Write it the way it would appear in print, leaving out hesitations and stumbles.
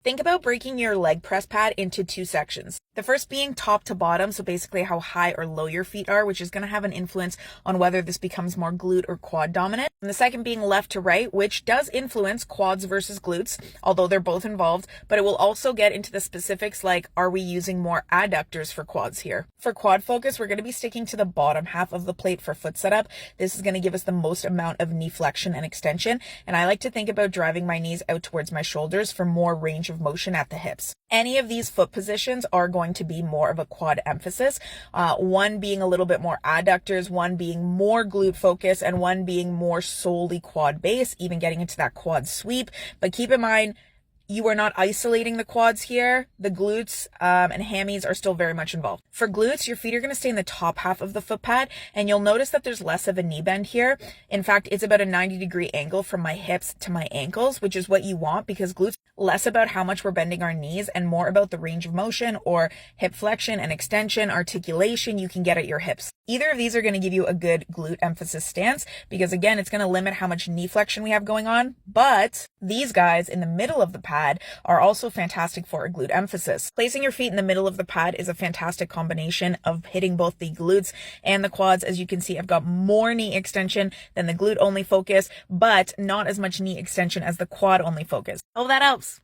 Think about breaking your leg press pad into two sections. The first being top to bottom, so basically how high or low your feet are, which is going to have an influence on whether this becomes more glute or quad dominant. And the second being left to right, which does influence quads versus glutes, although they're both involved, but it will also get into the specifics like, are we using more adductors for quads here? For quad focus, we're going to be sticking to the bottom half of the plate for foot setup. This is going to give us the most amount of knee flexion and extension, and I like to think about driving my knees out towards my shoulders for more range of motion at the hips. Any of these foot positions are going to be more of a quad emphasis, one being a little bit more adductors, one being more glute focus, and one being more solely quad base, even getting into that quad sweep. But keep in mind, you are not isolating the quads here. The glutes and hammies are still very much involved. For glutes, your feet are going to stay in the top half of the foot pad, and you'll notice that there's less of a knee bend here. In fact, it's about a 90-degree angle from my hips to my ankles, which is what you want, because glutes less about how much we're bending our knees and more about the range of motion or hip flexion and extension, articulation you can get at your hips. Either of these are going to give you a good glute emphasis stance because, again, it's going to limit how much knee flexion we have going on. But these guys in the middle of the pad are also fantastic for a glute emphasis. Placing your feet in the middle of the pad is a fantastic combination of hitting both the glutes and the quads. As you can see, I've got more knee extension than the glute only focus, but not as much knee extension as the quad only focus. Hope that helps.